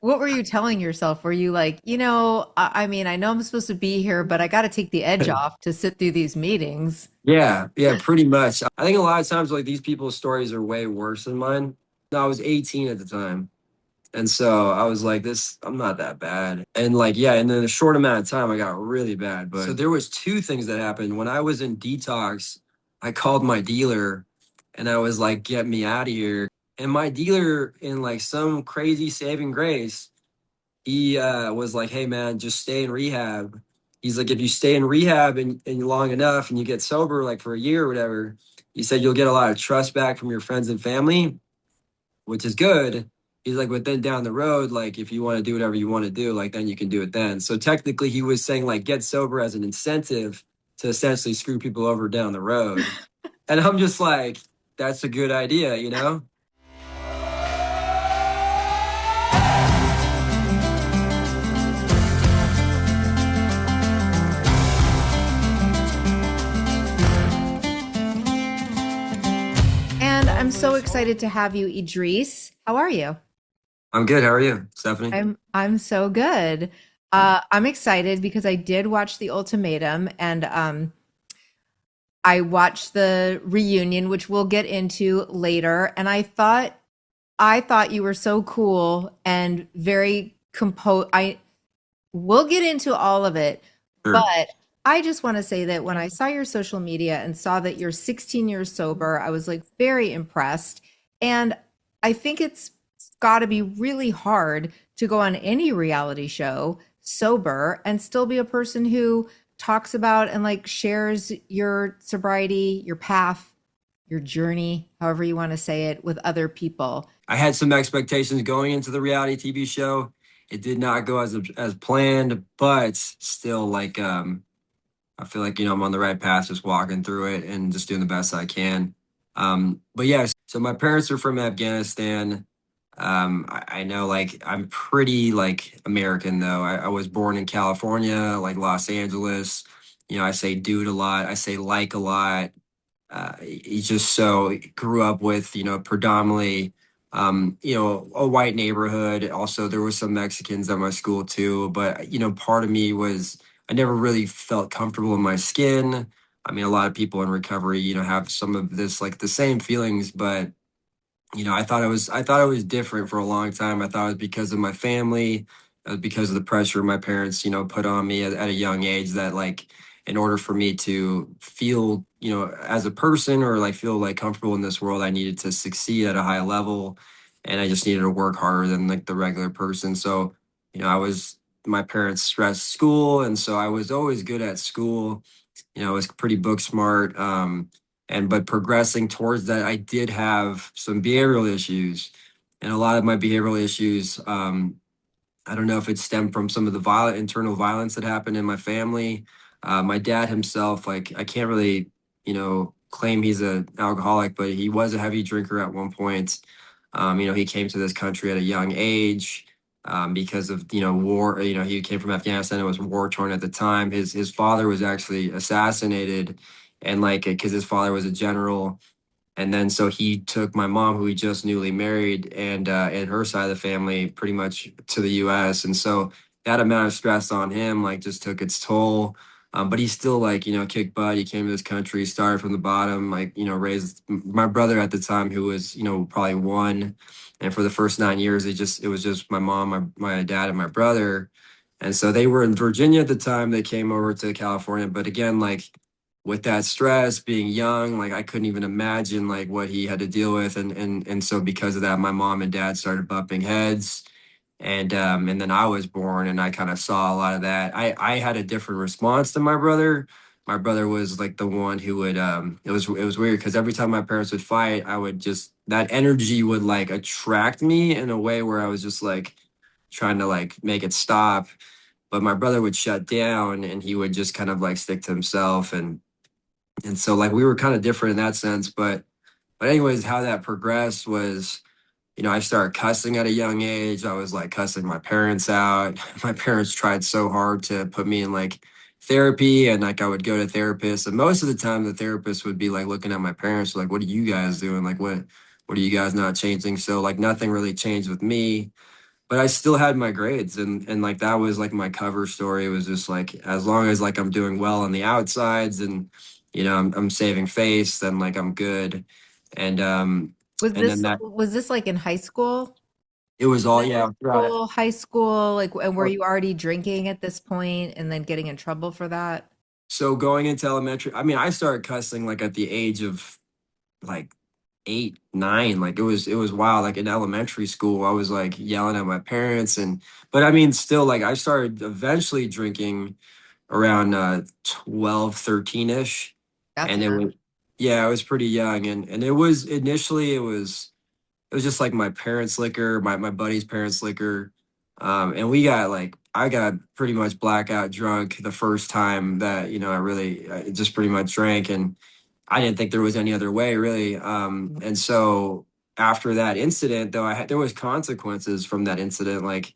What were you telling yourself? Were you like, I mean, I know I'm supposed to be here, but I got to take the edge off to sit through these meetings. Yeah, pretty much. I think a lot of times like these people's stories are way worse than mine. No, I was 18 at the time. And so I was like, this, I'm not that bad. And like, yeah, and in a short amount of time, I got really bad. But so there was two things that happened. When I was in detox, I called my dealer and I was like, get me out of here. And my dealer, in like some crazy saving grace, he was like, hey man, just stay in rehab. He's like, if you stay in rehab and long enough and you get sober like for a year or whatever, he said you'll get a lot of trust back from your friends and family, which is good. He's like, but then down the road, like if you want to do whatever you want to do, like then you can do it then. So technically he was saying like get sober as an incentive to essentially screw people over down the road. And I'm just like, that's a good idea, you know? And I'm so excited to have you, Idris. How are you? I'm good. How are you, Stephanie? I'm so good. I'm excited because I did watch the Ultimatum and I watched the reunion, which we'll get into later. And I thought you were so cool and very composed. I We'll get into all of it, Sure. but I just want to say that when I saw your social media and saw that you're 16 years sober, I was like very impressed. And I think it's got to be really hard to go on any reality show sober and still be a person who talks about and like shares your sobriety, your path, your journey, however you want to say it, with other people. I had some expectations going into the reality TV show. It did not go as planned, but still like I feel like I'm on the right path, just walking through it and just doing the best I can. But yeah, so my parents are from Afghanistan. I know like I'm pretty like American though. I was born in California, like Los Angeles. I say dude a lot. I say like a lot. He's just so grew up with predominantly a white neighborhood. Also there were some Mexicans at my school too, but part of me was I never really felt comfortable in my skin. I mean, a lot of people in recovery have some of this like the same feelings, but I thought it was different for a long time. I thought it was because of my family, because of the pressure my parents, put on me at a young age that like in order for me to feel, as a person or like feel like comfortable in this world, I needed to succeed at a high level and I just needed to work harder than like the regular person. So, I was my parents stressed school and so I was always good at school. I was pretty book smart. And but progressing towards that, I did have some behavioral issues, and a lot of my behavioral issues, I don't know if it stemmed from some of the violent internal violence that happened in my family. My dad himself, like I can't really, claim he's an alcoholic, but he was a heavy drinker at one point. He came to this country at a young age. Because of war. He came from Afghanistan. It was war torn at the time. His father was actually assassinated, and like because his father was a general, and then so he took my mom, who he just newly married, and her side of the family pretty much to the US. And so that amount of stress on him like just took its toll. But he still like, kicked butt. He came to this country, started from the bottom, like, raised my brother at the time, who was, probably one. And for the first 9 years, it was just my mom, my dad, and my brother. And so they were in Virginia at the time. They came over to California. But again, like with that stress, being young, like I couldn't even imagine like what he had to deal with. And so because of that, my mom and dad started bumping heads. And then I was born and I kind of saw a lot of that. I had a different response than my brother. My brother was like the one who would it was weird because every time my parents would fight, I would just that energy would like attract me in a way where I was just like trying to like make it stop. But my brother would shut down and he would just kind of like stick to himself. And so like we were kind of different in that sense. But anyways, how that progressed was, I started cussing at a young age. I was like cussing my parents out. My parents tried so hard to put me in like therapy, and like I would go to therapists, and most of the time the therapist would be like looking at my parents like, what are you guys doing? Like what are you guys not changing? So like nothing really changed with me. but I still had my grades, and like that was like my cover story. It was just like, as long as like I'm doing well on the outsides, and I'm saving face, then like I'm good. And and then that Was this like in high school? it was all, Middle yeah, throughout it. school, high school, like, and were you already drinking at this point and then getting in trouble for that? So going into elementary, I mean, I started cussing like at the age of like 8, 9. Like it was wild. Like in elementary school, I was like yelling at my parents, but I mean, still, like I started eventually drinking around 12, 13-ish. That's And it young. was, yeah, I was pretty young. And it was initially, it was just like my parents' liquor, my buddy's parents' liquor. And I got pretty much blackout drunk the first time that, I just pretty much drank, and I didn't think there was any other way really. And so after that incident, though, there was consequences from that incident. Like,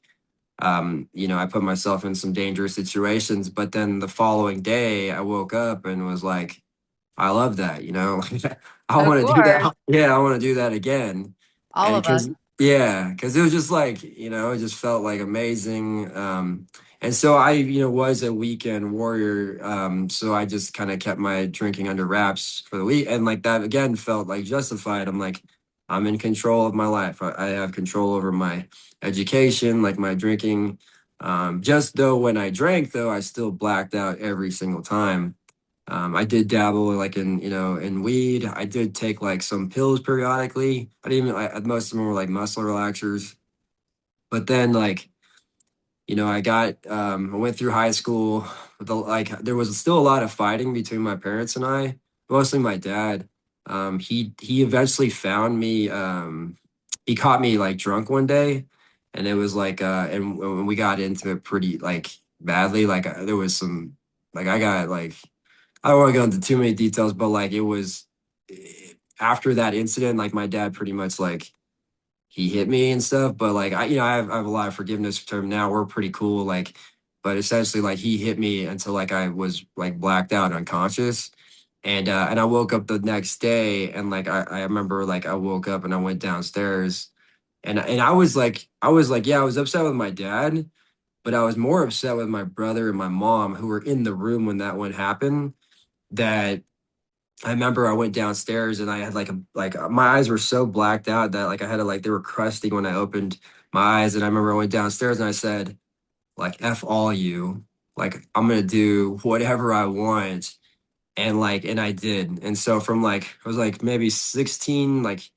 I put myself in some dangerous situations, but then the following day I woke up and was like, I love that, I Of want to do course. that. Yeah, I want to do that again. All And of us. because it was just like, it just felt like amazing. And so I, was a weekend warrior. So I just kind of kept my drinking under wraps for the week. And like that again felt like justified. I'm like, I'm in control of my life. I have control over my education, like my drinking. Just though when I drank, though, I still blacked out every single time. I did dabble like in weed. I did take like some pills periodically. I didn't even most of them were like muscle relaxers. But then like, I went through high school with there was still a lot of fighting between my parents and I, mostly my dad. He eventually found me, he caught me like drunk one day, and it was like and when we got into it pretty like badly, like there was some, like I got like, I don't want to go into too many details, but like it was after that incident, like my dad pretty much like he hit me and stuff. But like I have a lot of forgiveness for him now. We're pretty cool. Like, but essentially like he hit me until like I was like blacked out, unconscious. And I woke up the next day, and like I remember like I woke up and I went downstairs, and I was like, yeah, I was upset with my dad, but I was more upset with my brother and my mom, who were in the room when that one happened. That I remember I went downstairs and I had my eyes were so blacked out that like I had to, like, they were crusty when I opened my eyes. And I remember I went downstairs and I said, like, F all you. Like, I'm gonna do whatever I want. And I did. And so from like I was like maybe 16, like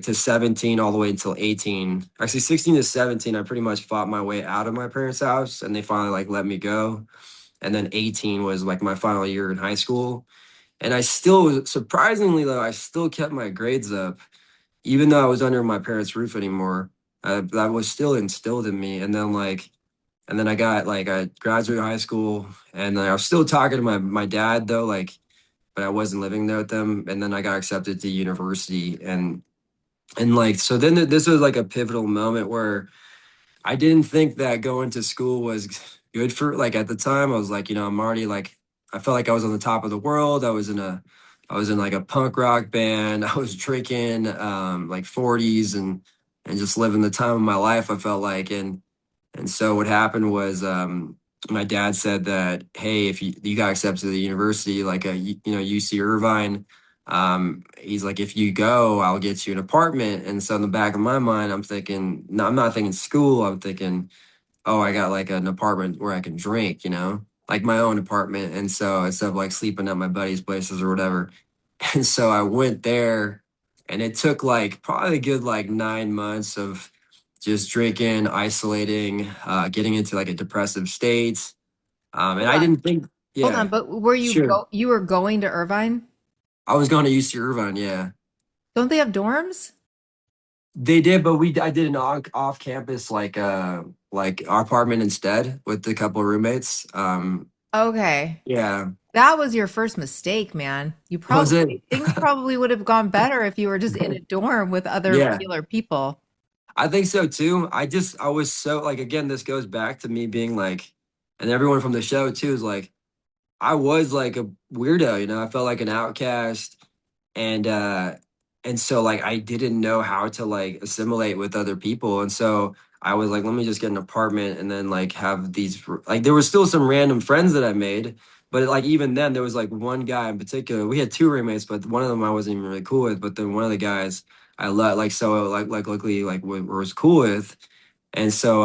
to 17 all the way until 18. Actually 16 to 17, I pretty much fought my way out of my parents' house, and they finally like let me go. And then 18 was like my final year in high school. And I still, surprisingly though, I still kept my grades up, even though I was under my parents' roof anymore. That was still instilled in me. And then I graduated high school, and I was still talking to my dad though, like, but I wasn't living there with them. And then I got accepted to university, and like, so then this was like a pivotal moment where I didn't think that going to school was good for, like, at the time. I was like, I'm already like, I felt like I was on the top of the world. I was in like a punk rock band. I was drinking like 40s, and just living the time of my life, I felt like. And so what happened was, my dad said that, hey, if you got accepted to the university, like UC Irvine, he's like, if you go, I'll get you an apartment. And so in the back of my mind, I'm thinking, no, I'm not thinking school. I'm thinking, oh, I got like an apartment where I can drink, like my own apartment. And so instead of like sleeping at my buddy's places or whatever. And so I went there, and it took like probably a good like 9 months of just drinking, isolating, getting into like a depressive state. And Hold I on. didn't think, Hold on, yeah, but sure. you were going to Irvine? I was going to UC Irvine, yeah. Don't they have dorms? They did, but I did an off campus like apartment instead with a couple of roommates. Okay. Yeah. That was your first mistake, man. Was it? Things probably would have gone better if you were just in a dorm with other Yeah. regular people. I think so too. I was so like, again, this goes back to me being like, and everyone from the show too is like, I was like a weirdo, I felt like an outcast. And and so like I didn't know how to like assimilate with other people. And so I was like, let me just get an apartment and then like have these like there was still some random friends that I made, but like even then there was like one guy in particular. We had two roommates, but one of them I wasn't even really cool with. But then one of the guys I let like so like luckily like was cool with. And so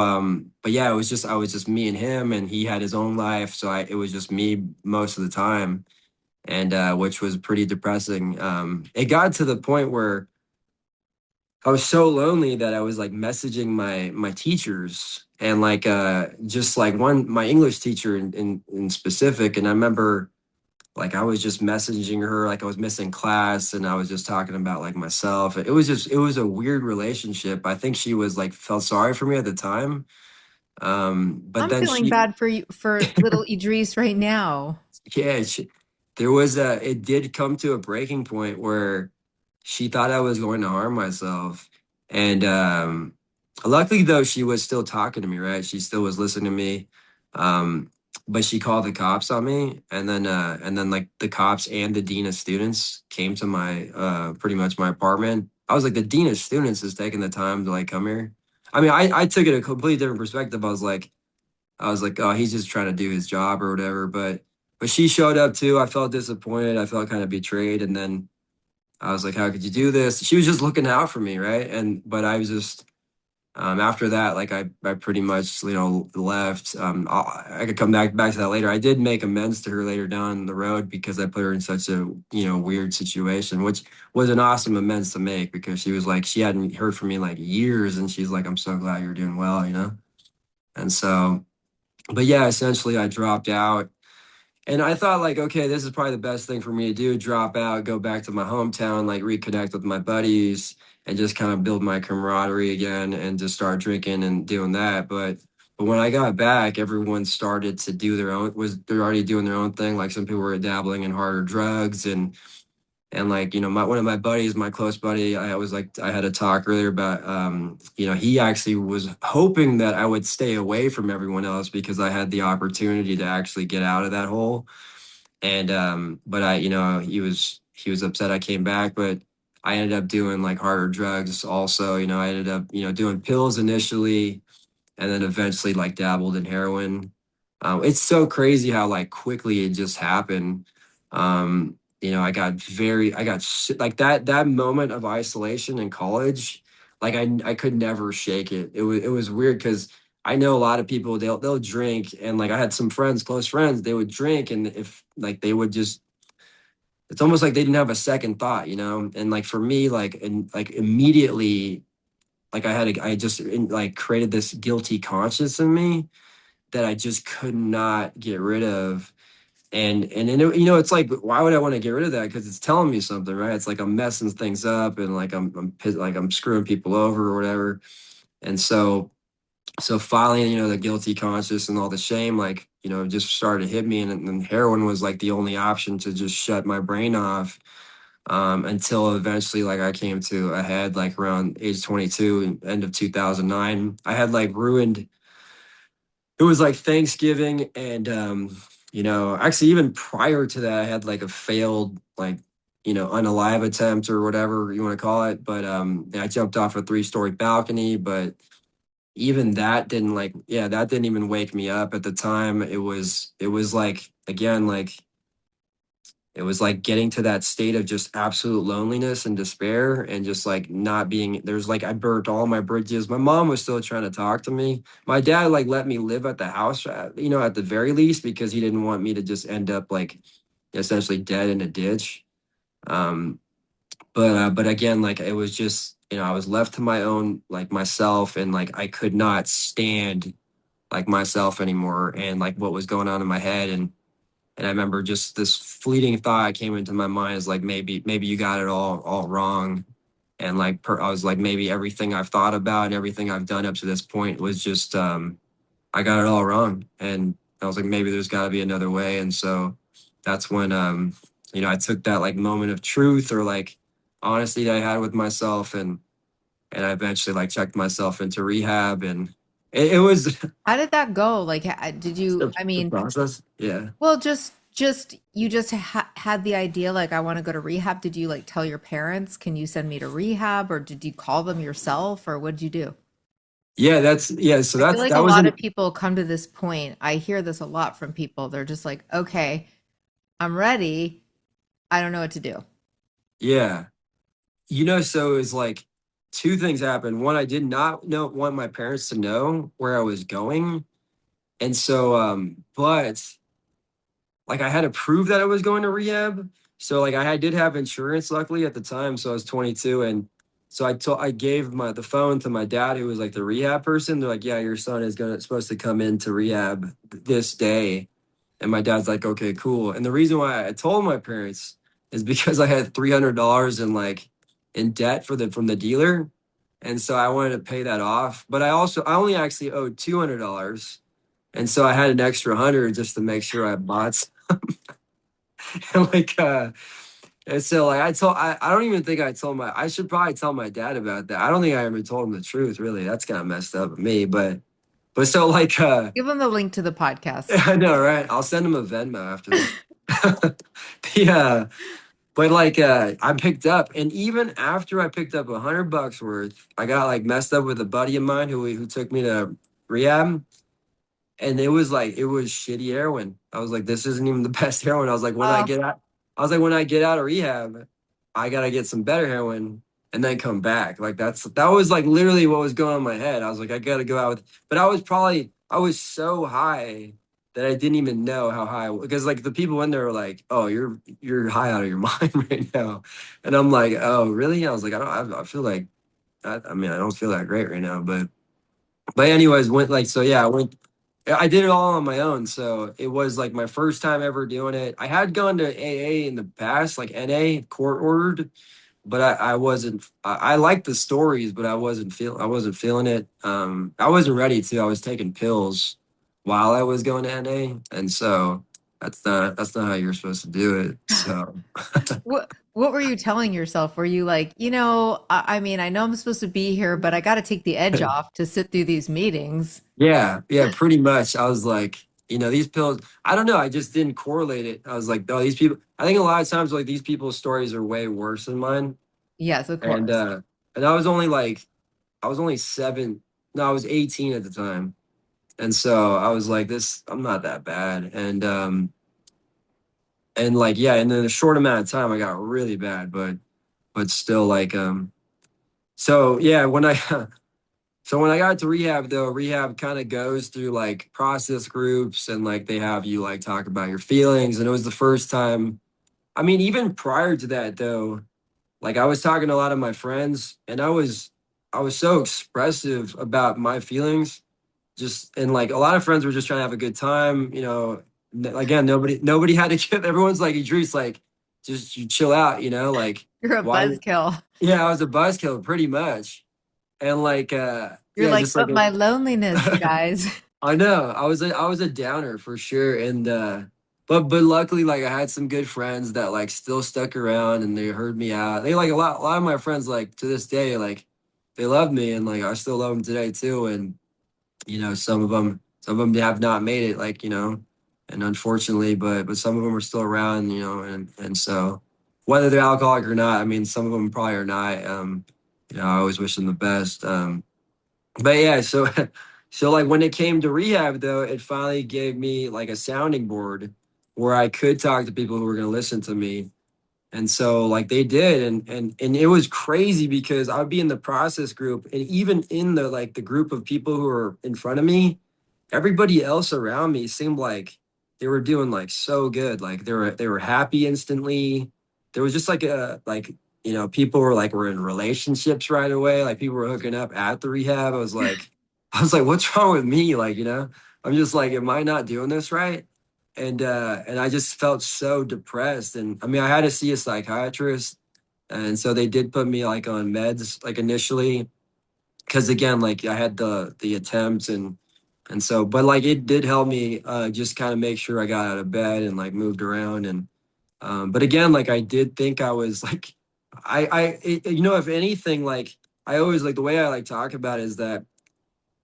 but yeah, it was just I was just me and him, and he had his own life. So it was just me most of the time, and which was pretty depressing. It got to the point where I was so lonely that I was like messaging my teachers, and like just like one my English teacher in specific. And I remember like I was just messaging her like I was missing class, and I was just talking about like myself. It was a weird relationship. I think she was like felt sorry for me at the time. But I'm then feeling she bad for you, for little Idris right now. yeah, there was it did come to a breaking point where she thought I was going to harm myself. And luckily though, she was still talking to me, right? She still was listening to me. Um, but she called the cops on me, and then like the cops and the dean of students came to my pretty much my apartment. I was like, the dean of students is taking the time to like come here. I mean, I took it a completely different perspective. I was like, oh, he's just trying to do his job or whatever. But she showed up too. I felt disappointed. I felt kind of betrayed. And then I was like, how could you do this? She was just looking out for me, right? And but I was just after that, like I pretty much left. I could come back to that later. I did make amends to her later down the road because I put her in such a weird situation, which was an awesome amends to make because she was like she hadn't heard from me in like years, and she's like, I'm so glad you're doing well, you know. And so, but yeah, essentially, I dropped out. And I thought like, okay, this is probably the best thing for me to do, drop out, go back to my hometown, like reconnect with my buddies and just kind of build my camaraderie again and just start drinking and doing that. But when I got back, everyone started to do their own they're already doing their own thing. Like some people were dabbling in harder drugs, and like my one of my buddies, my close buddy, I was like I had a talk earlier about he actually was hoping that I would stay away from everyone else because I had the opportunity to actually get out of that hole. And but I he was upset I came back, but I ended up doing like harder drugs also. I ended up doing pills initially, and then eventually like dabbled in heroin. It's so crazy how like quickly it just happened. I got like that moment of isolation in college. Like I could never shake it. It was weird because I know a lot of people they'll drink, and like I had some friends, close friends, they would drink, and if like they would just it's almost like they didn't have a second thought, And like for me, like immediately I just like created this guilty conscience in me that I just could not get rid of. And then it's like, why would I want to get rid of that? Because it's telling me something, right? It's like I'm messing things up, and like like I'm screwing people over or whatever. And so finally, the guilty conscience and all the shame, like just started to hit me, and then heroin was like the only option to just shut my brain off. Until eventually like I came to a head like around age 22, end of 2009. I had like ruined it was like Thanksgiving, and actually even prior to that I had like a failed like unalive attempt or whatever you want to call it. But I jumped off a 3-story balcony, but even that didn't that didn't even wake me up at the time. It was like again like it was like getting to that state of just absolute loneliness and despair, and just like not being there's like I burnt all my bridges. My mom was still trying to talk to me. My dad like let me live at the house, at the very least, because he didn't want me to just end up like essentially dead in a ditch. Um, but again, like it was just, I was left to my own, like myself, and like I could not stand like myself anymore, and like what was going on in my head. And I remember just this fleeting thought came into my mind is like maybe you got it all wrong. And like I was like maybe everything I've thought about and everything I've done up to this point was just I got it all wrong. And I was like maybe there's got to be another way. And so that's when I took that like moment of truth or like honesty that I had with myself, and I eventually like checked myself into rehab, and it was How did that go? Like, did you, I the mean, process. Yeah. well, just you just had the idea like I want to go to rehab. Did you like tell your parents, can you send me to rehab, or did you call them yourself, or what did you do? Yeah, that's yeah. So I feel like that a was lot of an people come to this point. I hear this a lot from people. They're just like, okay, I'm ready. I don't know what to do. yeah. So it's like two things happened. One, I did not know want my parents to know where I was going. And so but like I had to prove that I was going to rehab. So like I did have insurance luckily at the time. So I was 22 and so I gave the phone to my dad who was like the rehab person. They're like, "Yeah, your son is supposed to come into rehab this day." And my dad's like, "Okay, cool." And the reason why I told my parents is because I had $300 in debt from the dealer. And so I wanted to pay that off. But I only actually owed $200. And so I had an extra 100 just to make sure I bought and and so like I don't even think I told I should probably tell my dad about that. I don't think I ever told him the truth, really. That's kind of messed up of me. But so Give them the link to the podcast. I know, right? I'll send him a Venmo after this. Yeah. But I picked up and even after I picked up $100 worth, I got like messed up with a buddy of mine who took me to rehab. And it was shitty heroin. I was like, this isn't even the best heroin. Oh, I was like, when I get out of rehab, I gotta get some better heroin and then come back. Like that was like literally what was going on in my head. I was like, I gotta go out but I was so high that I didn't even know how high because like the people in there were like, oh, you're high out of your mind right now. And I'm like, oh, really? I was like, I feel like I mean, I don't feel that great right now, but anyways, went like so yeah, I did it all on my own. So it was like my first time ever doing it. I had gone to AA in the past, like NA, court ordered, but I wasn't I liked the stories, but I wasn't feeling it. I wasn't ready to. I was taking pills while I was going to NA. And so that's not how you're supposed to do it. So what were you telling yourself? Were you like, I mean, I know I'm supposed to be here, but I got to take the edge off to sit through these meetings. yeah, yeah, pretty much. I was like, these pills, I don't know. I just didn't correlate it. I was like, oh, these people, I think a lot of times, like, these people's stories are way worse than mine. Yes, of And, course. and I was only seven. No, I was 18 at the time. And so I was like, I'm not that bad. And like, yeah, and in a short amount of time, I got really bad, but still so yeah, So when I got to rehab though, rehab kind of goes through like process groups and like they have you like talk about your feelings. And it was the first time. I mean, even prior to that though, like I was talking to a lot of my friends and I was so expressive about my feelings. Just and like a lot of friends were just trying to have a good time, Again, nobody had to get everyone's like Idris, like just you chill out, like You're a why buzzkill. yeah, I was a buzzkill pretty much. And You're yeah, like, just like but my loneliness, you guys. I know. I was a downer for sure. And but luckily like I had some good friends that like still stuck around and they heard me out. They like a lot of my friends like to this day like they love me and like I still love them today too. And some of them have not made it and unfortunately but some of them are still around, and so whether they're alcoholic or not, I mean some of them probably are not. I always wish them the best. But yeah, so so like when it came to rehab though, it finally gave me like a sounding board where I could talk to people who were going to listen to me. And so like they did and it was crazy because I would be in the process group and even in the group of people who were in front of me, everybody else around me seemed like they were doing like so good. Like they were happy instantly. There was just people were in relationships right away. Like people were hooking up at the rehab. I was like, what's wrong with me? I'm just like, am I not doing this right? And I just felt so depressed. And I mean, I had to see a psychiatrist. And so they did put me like on meds like initially because again like I had the attempts and so but like it did help me just kind of make sure I got out of bed and like moved around and but again like I did think I was like if anything like I always like the way I like talk about it is that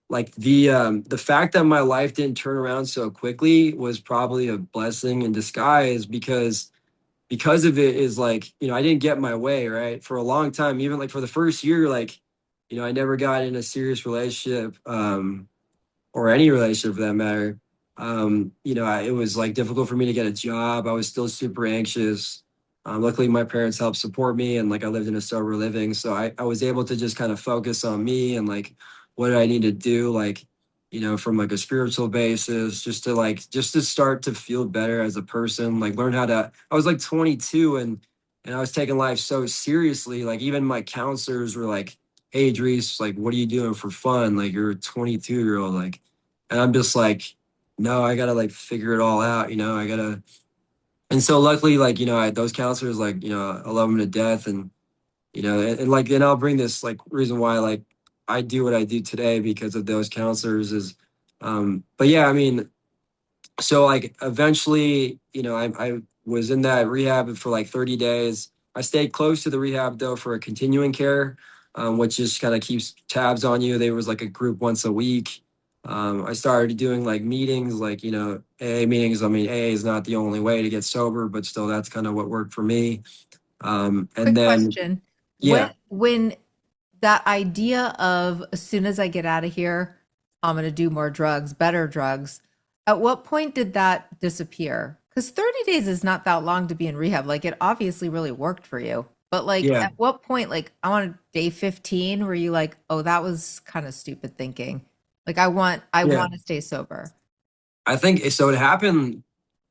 like the fact that my life didn't turn around so quickly was probably a blessing in disguise because of it is like I didn't get my way right for a long time even like for the first year like I never got in a serious relationship. Or any relationship for that matter. It was like difficult for me to get a job. I was still super anxious. Luckily, my parents helped support me, and like I lived in a sober living, so I was able to just kind of focus on me and like what I need to do, like from like a spiritual basis, just to start to feel better as a person, like learn how to. I was like 22 and I was taking life so seriously. Like even my counselors were like, "Hey, Idris, like what are you doing for fun? Like you're a 22-year-old, like." And I'm just like, no, I gotta like figure it all out, I gotta. And so luckily, like, those counselors, like, I love them to death. And I'll bring this like reason why, like, I do what I do today because of those counselors but yeah, I mean, so like eventually, I was in that rehab for like 30 days. I stayed close to the rehab though for a continuing care, which just kind of keeps tabs on you. There was like a group once a week. I started doing like meetings, like, AA meetings. I mean, AA is not the only way to get sober, but still that's kind of what worked for me. And Quick then, question. yeah, When that idea of as soon as I get out of here, I'm going to do more drugs, better drugs. At what point did that disappear? Because 30 days is not that long to be in rehab. Like it obviously really worked for you. But like yeah, at what point, like I want day 15, were you like, oh, that was kind of stupid thinking. Like I yeah. want to stay sober. I think so. It happened.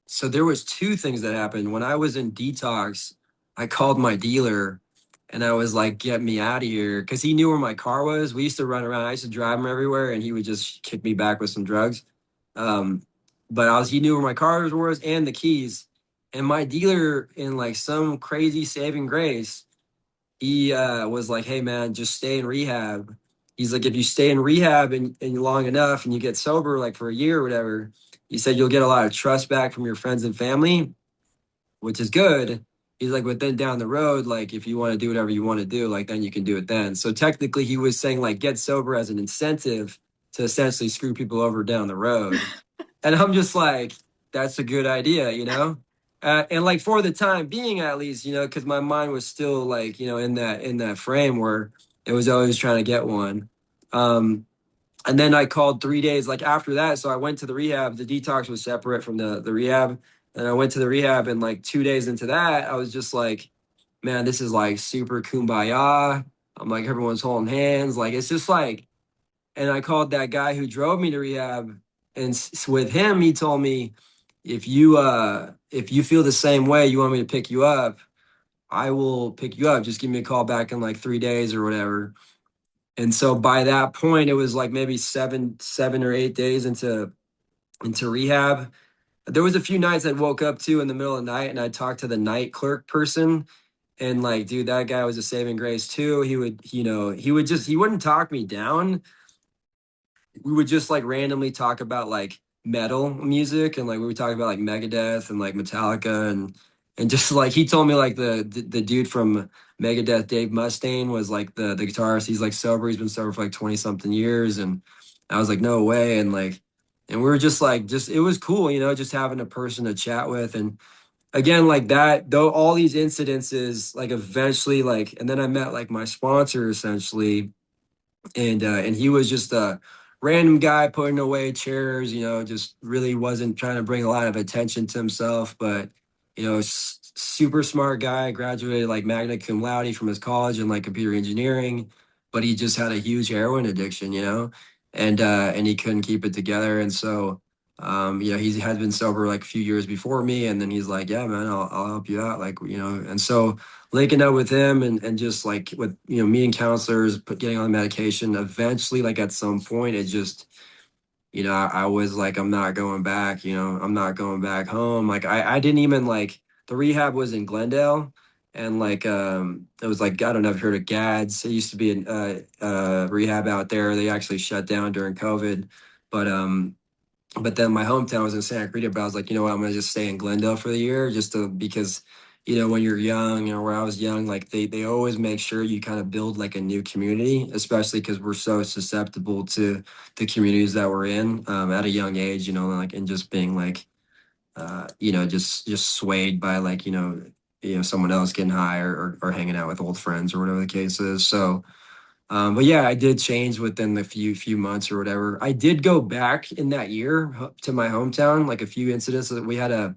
So there was two things that happened. When I was in detox, I called my dealer and I was like, get me out of here. Cause he knew where my car was. We used to run around. I used to drive him everywhere and he would just kick me back with some drugs. Um, but he knew where my car was and the keys. And my dealer, in like some crazy saving grace, he was like, hey man, just stay in rehab. He's like, if you stay in rehab and long enough and you get sober like for a year or whatever, he said you'll get a lot of trust back from your friends and family, which is good. He's like, but then down the road, like if you want to do whatever you want to do, like then you can do it then. So technically he was saying like get sober as an incentive to essentially screw people over down the road. And I'm just like, that's a good idea, and like for the time being, at least, because my mind was still like, in that frame where it was always trying to get one. Um, and then I called 3 days like after that. So I went to the rehab. The detox was separate from the rehab. And I went to the rehab, and like 2 days into that, I was just like, man, this is like super kumbaya. I'm like, everyone's holding hands. Like, it's just like, and I called that guy who drove me to rehab, and with him, he told me, if you feel the same way, you want me to pick you up, I will pick you up. Just give me a call back in like 3 days or whatever. And so by that point, it was like maybe 7 or 8 days into rehab. There was a few nights I woke up to in the middle of the night and I talked to the night clerk person. And like, dude, that guy was a saving grace too. He wouldn't talk me down. We would just like randomly talk about like metal music, and like we would talk about like Megadeth and like Metallica, and just like he told me like the dude from Megadeth, Dave Mustaine, was like the guitarist. He's like sober. He's been sober for like 20 something years. And I was like, no way. And we were just like, just it was cool, just having a person to chat with. And again, like that, though, all these incidences, like eventually, like, and then I met like my sponsor essentially, and he was just a random guy putting away chairs, just really wasn't trying to bring a lot of attention to himself, but super smart guy, graduated like magna cum laude from his college in like computer engineering, but he just had a huge heroin addiction, and he couldn't keep it together. And so he had been sober like a few years before me, and then he's like, yeah man, I'll help you out, like, and so linking up with him, and just like with meeting counselors, getting on the medication, eventually like at some point it just, I was like, I'm not going back, I'm not going back home. Like I didn't even like, the rehab was in Glendale, and like it was like, I don't know if you heard of GADS. It used to be a rehab out there. They actually shut down during COVID. But then my hometown was in Santa Cruz, but I was like, you know what, I'm gonna just stay in Glendale for the year, just to, because when you're young, where I was young, like they always make sure you kind of build like a new community, especially because we're so susceptible to the communities that we're in, at a young age, like, and just being like, just swayed by like, someone else getting high, or hanging out with old friends or whatever the case is. So But yeah, I did change within the few months or whatever. I did go back in that year to my hometown, like a few incidents that we had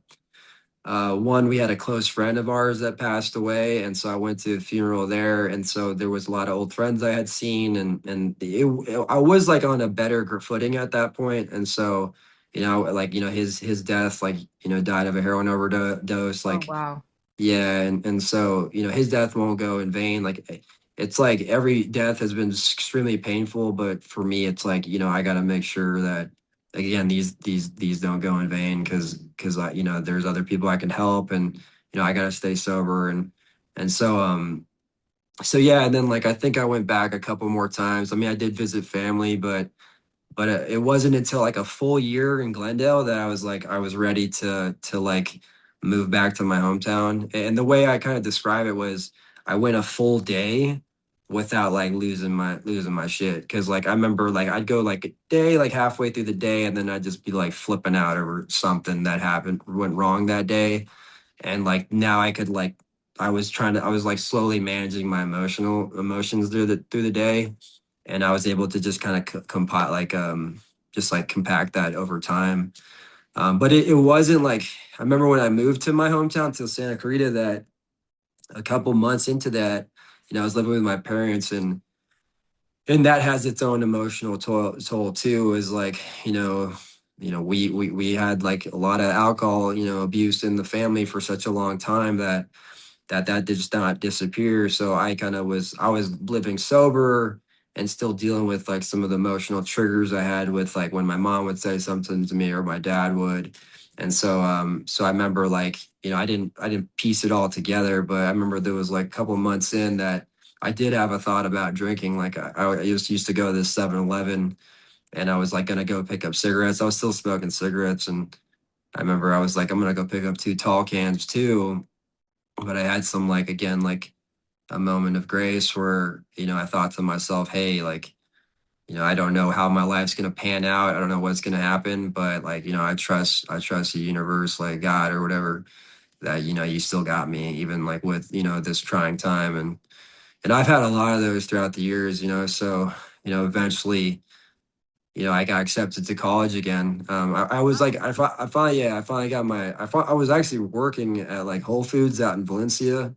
we had a close friend of ours that passed away, and so I went to a funeral there, and so there was a lot of old friends I had seen, I was like on a better footing at that point, and so like his death, like died of a heroin overdose, Oh, like wow. yeah, and so his death won't go in vain. Like it's like every death has been extremely painful, but for me, it's like I got to make sure that again these don't go in vain because I there's other people I can help, and I got to stay sober, and so yeah, and then like I think I went back a couple more times. I mean, I did visit family, but it wasn't until like a full year in Glendale that I was ready to like move back to my hometown. And the way I kind of describe it was I went a full day without like losing my shit. Because like I remember like I'd go like a day, like halfway through the day, and then I'd just be like flipping out over something that happened went wrong that day. And like now I could like I was like slowly managing my emotions through the day, and I was able to just kind of compile like just like compact that over time. But it wasn't like I remember when I moved to my hometown to Santa Clarita that a couple months into that, I was living with my parents, and that has its own emotional toll too. Is like we had like a lot of alcohol abuse in the family for such a long time that did just not disappear. So I was living sober and still dealing with like some of the emotional triggers I had with like when my mom would say something to me or my dad would. And so I remember like, I didn't piece it all together, but I remember there was like a couple months in that I did have a thought about drinking. Like I just used to go to this 7-Eleven, and I was like gonna go pick up cigarettes. I was still smoking cigarettes, and I remember I was like, I'm gonna go pick up two tall cans too, but I had some like again like a moment of grace where I thought to myself, hey, like I don't know how my life's gonna pan out. I don't know what's gonna happen, but like I trust the universe, like God or whatever, that you still got me even like with this trying time, and I've had a lot of those throughout the years, so eventually. I got accepted to college again. I was like, I finally, yeah, I finally got I was actually working at like Whole Foods out in Valencia,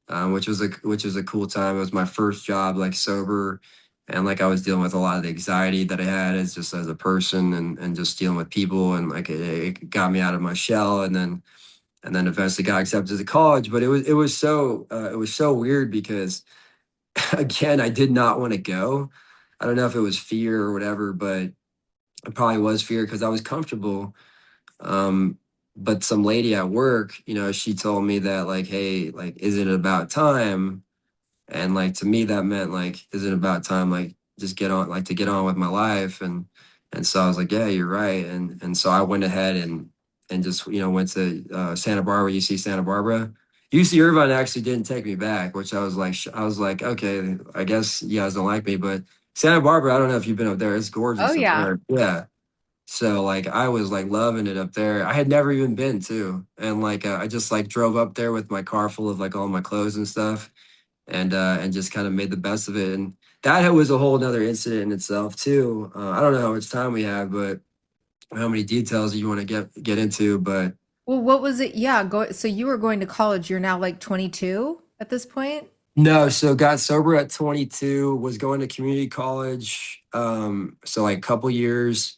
which was a cool time. It was my first job, like sober, and like I was dealing with a lot of the anxiety that I had as just as a person, and just dealing with people, and like it got me out of my shell, and then eventually got accepted to college. But it was so weird because again, I did not want to go. I don't know if it was fear or whatever, but it probably was fear because I was comfortable. Um, but some lady at work, she told me that like, hey, like, is it about time? And like to me, that meant like, is it about time? Like, just get on, like to get on with my life. And so I was like, yeah, you're right. And so I went ahead and just went to Santa Barbara, UC Santa Barbara. UC Irvine actually didn't take me back, which I was like, I was like, okay, I guess you guys don't like me, but Santa Barbara, I don't know if you've been up there. It's Oh, gorgeous up yeah. there. Yeah. So like I was like loving it up there. I had never even been too, and like I just like drove up there with my car full of like all my clothes and stuff, and just kind of made the best of it. And that was a whole nother incident in itself too. I don't know how much time we have, but how many details you want to get into, but Well, what was it? Yeah, so you were going to college. You're now like 22 at this point? no. So got sober at 22, was going to community college, so like a couple years,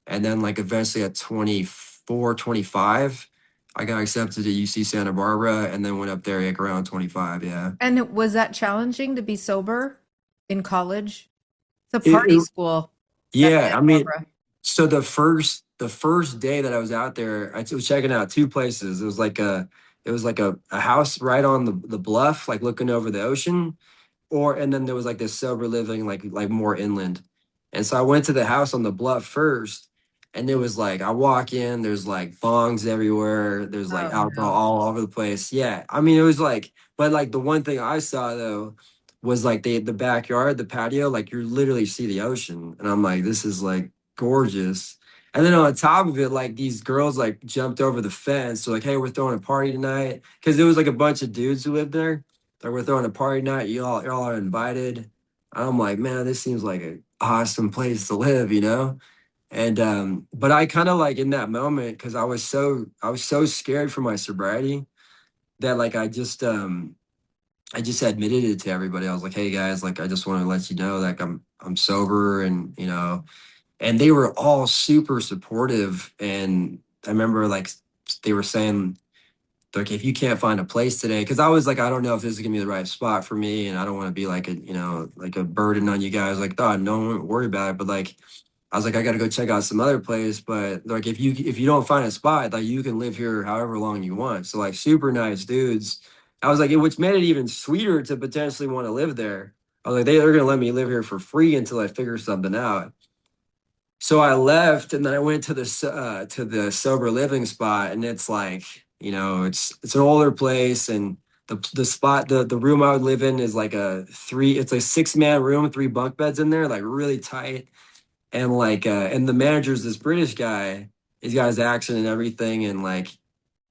and then like eventually at 24, 25, I got accepted to UC Santa Barbara, and then went up there like around 25. Yeah. And was that challenging to be sober in college? It's a It, party school, that Yeah, Santa I mean, Barbara. so the first day that I was out there, I was checking out two places. It was like a house right on the bluff, like looking over the ocean, and then there was like this sober living, like more inland. And so I went to the house on the bluff first, and it was like I walk in, there's like bongs everywhere, there's like Oh, alcohol no. all over the place. Yeah, I mean it was like, but like the one thing I saw though was like the backyard, the patio, like you literally see the ocean, and I'm like, this is like gorgeous. And then on top of it, like these girls like jumped over the fence. So like, hey, we're throwing a party tonight. Cause there was like a bunch of dudes who lived there. Like we're throwing a party night. Y'all are invited. I'm like, man, this seems like an awesome place to live, you know? And but I kind of like in that moment, because I was so scared for my sobriety that like I just admitted it to everybody. I was like, hey guys, like I just want to let you know like I'm sober, and you know, and they were all super supportive. And I remember like they were saying like if you can't find a place today, because I was like, I don't know if this is gonna be the right spot for me, and I don't want to be like a, you know, like a burden on you guys. Like, oh, don't worry about it. But like I was like, I gotta go check out some other place. But like if you don't find a spot, like you can live here however long you want. So like super nice dudes. I was like, which made it even sweeter to potentially want to live there. I was like, they're gonna let me live here for free until I figure something out. So I left, and then I went to to the sober living spot, and it's like, you know, it's an older place, and the spot the room I would live in is like a three, it's a 6-man room, 3 bunk beds in there, like really tight. And like and the manager's this British guy. He's got his accent and everything, and like,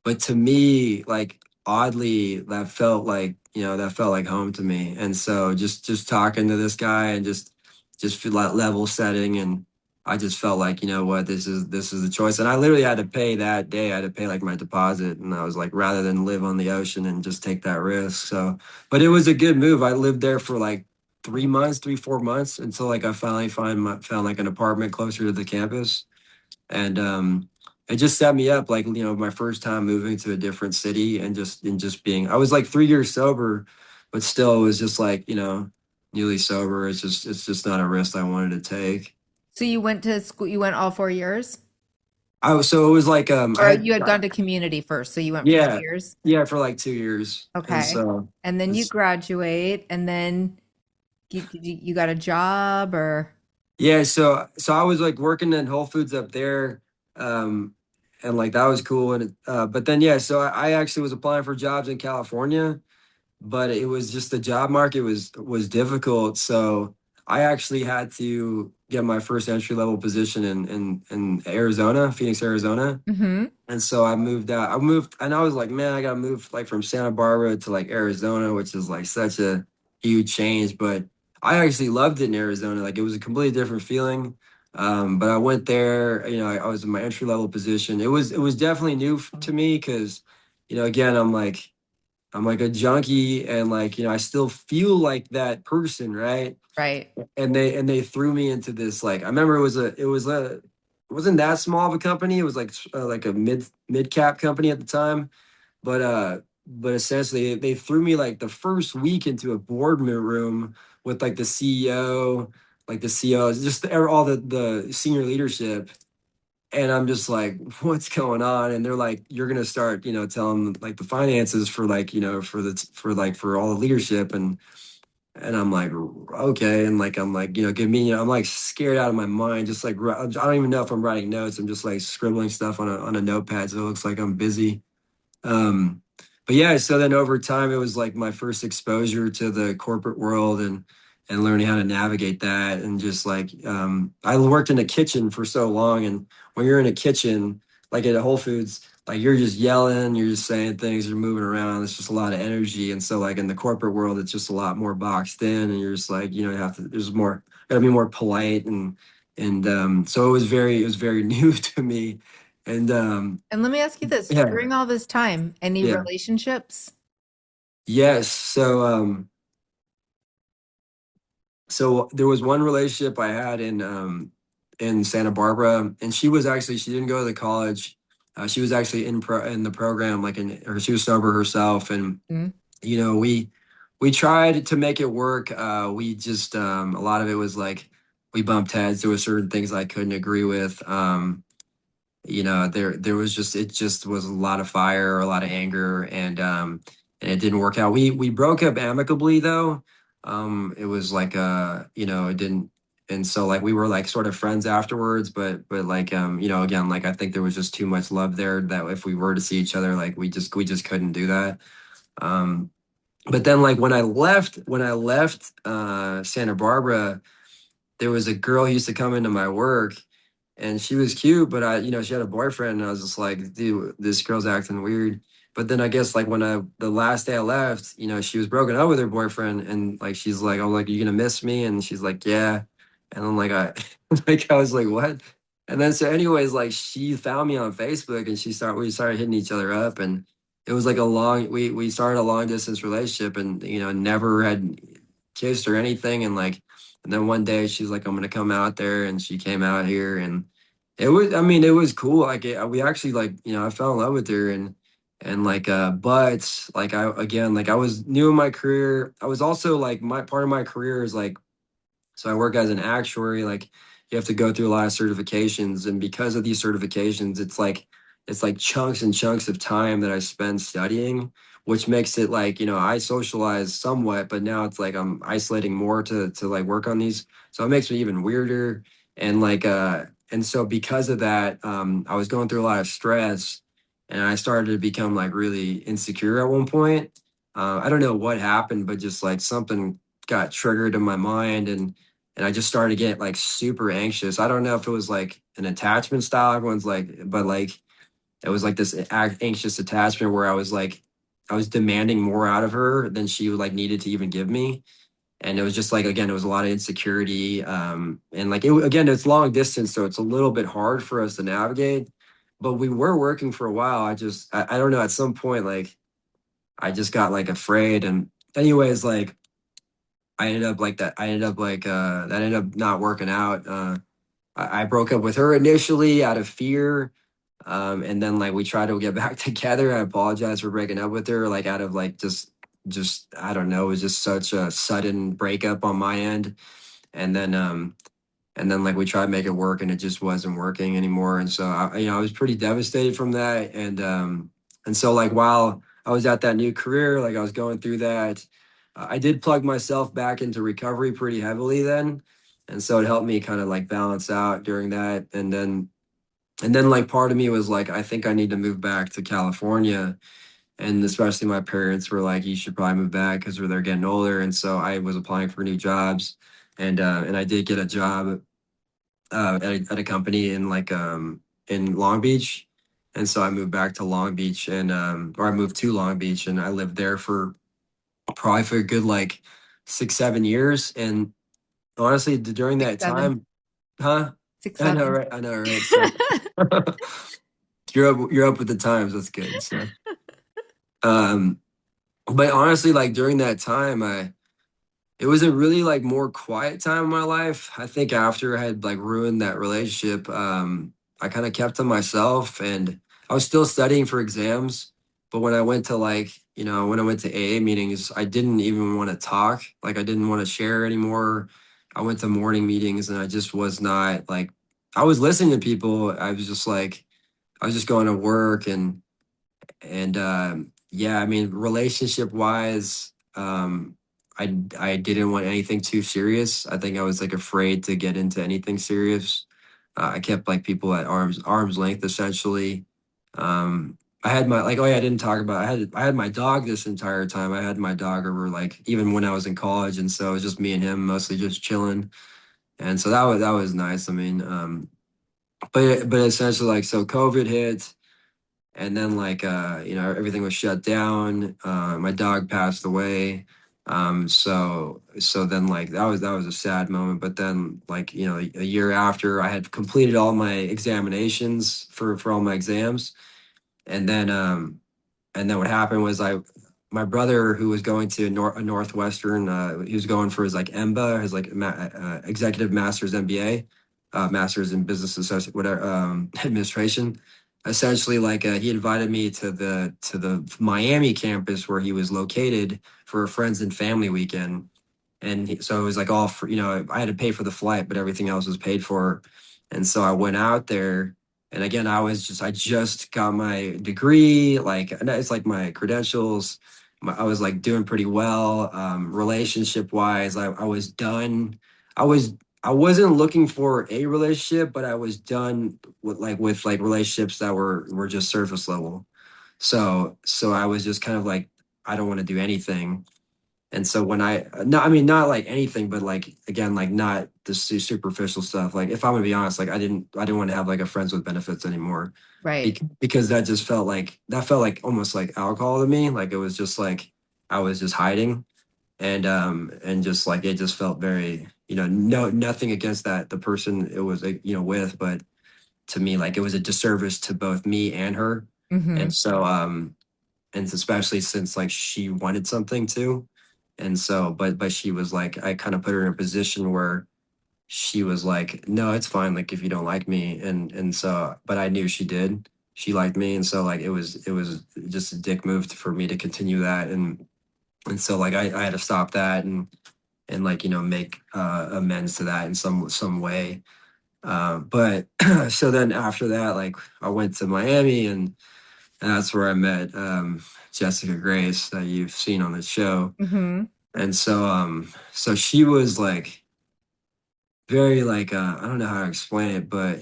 but to me, like oddly, that felt like, you know, that felt like home to me. And so just talking to this guy and just feel like level setting, and I just felt like, you know what, this is the choice. And I literally had to pay that day. I had to pay like my deposit, and I was like, rather than live on the ocean and just take that risk. So, but it was a good move. I lived there for like 3 months, 4 months, until like I finally found like an apartment closer to the campus. And it just set me up like, you know, my first time moving to a different city, and just being, I was like 3 years sober, but still it was just like, you know, newly sober. It's just not a risk I wanted to take. So you went to school, you went all 4 years? I was, so it was like I Or had, you had gone to community first, so you went for yeah, 2 years? yeah, for like 2 years. And Okay. so And then you it's, graduate, and then you got a job or? yeah, so I was like working in Whole Foods up there. Um and like that was cool. And but then yeah, so I actually was applying for jobs in California, but it was just the job market was difficult. So I actually had to get my first entry level position in Arizona, Phoenix, Arizona. Hmm. And so I moved out. I moved, and I was like, man, I gotta move like from Santa Barbara to like Arizona, which is like such a huge change. But I actually loved it in Arizona. Like it was a completely different feeling. But I went there, you know, I was in my entry level position. It was definitely new to me because, you know, again, I'm like a junkie, and like, you know, I still feel like that person, right? Right. And they threw me into this, like, I remember it wasn't that small of a company. It was like a mid cap company at the time, but essentially they threw me like the first week into a boardroom with like the CEO, like the CEOs, just all the senior leadership. And I'm just like, what's going on? And they're like, you're gonna start, you know, telling them like the finances for like, you know, for like for all the leadership. And I'm like, okay. And like, I'm like, you know, give me, you know, I'm like scared out of my mind. Just like, I don't even know if I'm writing notes. I'm just like scribbling stuff on a notepad, so it looks like I'm busy. Um, but yeah, so then over time, it was like my first exposure to the corporate world, and learning how to navigate that. And just like, I worked in a kitchen for so long, and when you're in a kitchen, like at a Whole Foods, like you're just yelling, you're just saying things, you're moving around. It's just a lot of energy. And so like in the corporate world, it's just a lot more boxed in, and you're just like, you know, you have to, there's more, gotta be more polite. And so it was very new to me. And And let me ask you this, yeah. during all this time, any Yeah. relationships? Yes. So there was one relationship I had in Santa Barbara, and she was actually, she didn't go to the college. She was actually in the program, like in, or she was sober herself. And Mm. you know, we tried to make it work. We just a lot of it was like we bumped heads. There were certain things I couldn't agree with. You know, there was just, it just was a lot of fire, a lot of anger, and it didn't work out. We broke up amicably though. It was like you know, it didn't, and so like we were like sort of friends afterwards, but like you know, again, like I think there was just too much love there that if we were to see each other, like we just couldn't do that. um but then like when I left Santa Barbara, there was a girl who used to come into my work, and she was cute, but I, you know, she had a boyfriend, and I was just like, dude, this girl's acting weird. But then I guess like when the last day I left, you know, she was broken up with her boyfriend, and like she's like, "I'm like, you gonna miss me?" And she's like, "Yeah." And I'm like, I like I was like, "What?" And then so anyways, like she found me on Facebook, and we started hitting each other up, and it was like a long we started a long distance relationship, and you know, never had kissed or anything, and then one day she's like, "I'm gonna come out there," and she came out here, and I mean, it was cool. We actually like, you know, I fell in love with her, and like but like I again like I was new in my career. I was also like my part of my career is like, so I work as an actuary. Like you have to go through a lot of certifications, and because of these certifications, it's like chunks and chunks of time that I spend studying, which makes it like, you know, I socialize somewhat, but now it's like I'm isolating more to like work on these. So it makes me even weirder. And so because of that, I was going through a lot of stress, and I started to become like really insecure at one point. I don't know what happened, but just like something got triggered in my mind, and I just started to get like super anxious. I don't know if it was like an attachment style. Everyone's like, but like it was like this anxious attachment where I was demanding more out of her than she like needed to even give me. And it was just like, again, it was a lot of insecurity. And like, again, it's long distance, so it's a little bit hard for us to navigate. But we were working for a while. I don't know, at some point, like, I just got like afraid. And, anyways, like, I ended up like that ended up not working out. I broke up with her initially out of fear. And then like we tried to get back together. I apologize for breaking up with her, like out of like just I don't know, it was just such a sudden breakup on my end. And then like we tried to make it work, and it just wasn't working anymore. And so you know, I was pretty devastated from that. And so like while I was at that new career, like I was going through that, I did plug myself back into recovery pretty heavily then. And so it helped me kind of like balance out during that. And then like part of me was like, I think I need to move back to California. And especially my parents were like, you should probably move back because they're getting older. And so I was applying for new jobs, and I did get a job at a company in like in Long Beach. And so I moved back to Long Beach, and or I moved to Long Beach, and I lived there for probably for a good like 6 7 years. And honestly, during Six, that seven, time, huh? six, I know, seven. right? I know, right? So you're up with the times. That's good. So um but honestly, like during that time, it was a really like more quiet time in my life. I think after I had like ruined that relationship, I kind of kept to myself, and I was still studying for exams. But when I went to like, you know, when I went to AA meetings, I didn't even want to talk. Like I didn't want to share anymore. I went to morning meetings, and I just was not like, I was listening to people. I was just like, I was just going to work, and yeah, I mean, relationship wise, I didn't want anything too serious. I think I was like afraid to get into anything serious. I kept like people at arm's length essentially. I had my like, oh yeah, I didn't talk about, I had my dog this entire time. I had my dog over like even when I was in college, and so it was just me and him mostly just chilling. And so that was nice. I mean, but essentially like, so COVID hit, and then like you know, everything was shut down. My dog passed away. So then like that was a sad moment. But then like, you know, a year after, I had completed all my examinations for all my exams. And then um and then what happened was, my brother, who was going to a Northwestern, he was going for his like MBA, his like executive master's MBA, master's in business associate, whatever, administration. Essentially, like he invited me to the Miami campus where he was located for a friends and family weekend. And so it was like all for, you know, I had to pay for the flight, but everything else was paid for. And so I went out there, and again, I just got my degree, like, and it's like my credentials. I was like doing pretty well, relationship wise. I was done. I was, I wasn't looking for a relationship, but I was done with like relationships that were just surface level. So I was just kind of like, I don't want to do anything. And so when no, I mean, not like anything, but like, again, like not the superficial stuff. Like, if I'm gonna be honest, like I didn't want to have like a friends with benefits anymore, Right. because that just felt like almost like alcohol to me. Like, it was just like I was just hiding, and just like, it just felt very, no, nothing against the person it was, like, with, but to me, like, it was a disservice to both me and her. Hmm. And so, and especially since like she wanted something too. And so, but she was like, I kind of put her in a position where she was like, no, it's fine, like, if you don't like me. And so, but I knew she did. She liked me. And so, like, it was just a dick move for me to continue that. And so, like, I had to stop that, and like, make amends to that in some way. But so then after that, like, I went to Miami, and that's where I met Jessica Grace, that you've seen on the show. Hmm. And so she was like very, like, I don't know how to explain it, but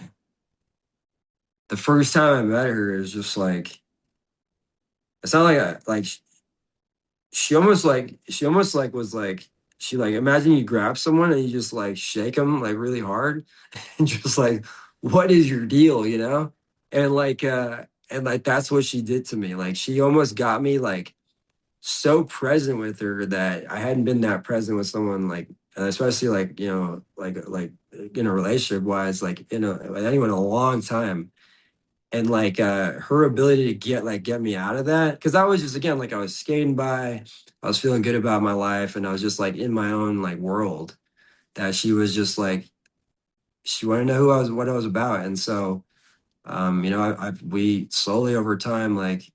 the first time I met her, is just like, it's not like she almost like was like, she, like, imagine you grab someone and you just like shake them like really hard, and just like, what is your deal, and like that's what she did to me. Like, she almost got me like so present with her, that I hadn't been that present with someone, like, especially like, like in a relationship wise, like, with anyone, in a long time. And like, her ability to get me out of that, because I was just, again, like, I was skating by, I was feeling good about my life, and I was just like in my own like world, that she was just like, she wanted to know what I was about. And so, we slowly over time, like,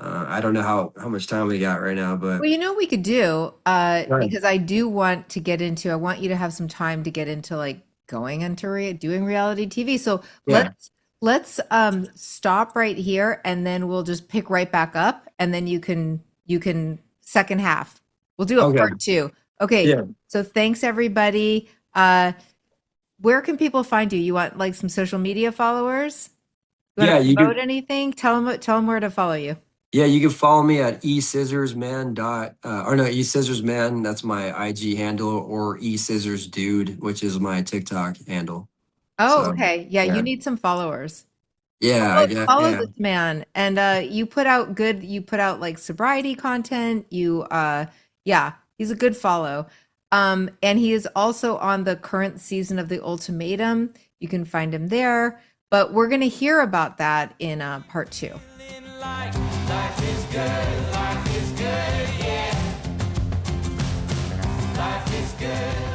I don't know how much time we got right now, but Well, you know what we could do, right. because I do want to get into, I want you to have some time to get into like going into doing reality TV. So Yeah. let's stop right here and then we'll just pick right back up and then you can second half. We'll do a Okay. part two. Okay. Yeah. So thanks everybody. Where can people find you? You want like some social media followers? You want Yeah, to you promote can. anything? Tell them where to follow you. Yeah, you can follow me at escissorsman dot or no, escissorsman, that's my IG handle, or escissorsdude, which is my TikTok handle. Oh, So okay. Yeah, you yeah. need some followers. Yeah, I get, Follow yeah. this man. And you put out like sobriety content. Yeah, he's a good follow. And he is also on the current season of the Ultimatum. You can find him there. But we're gonna hear about that in part two. Life is good, life is good, yeah. Life is good.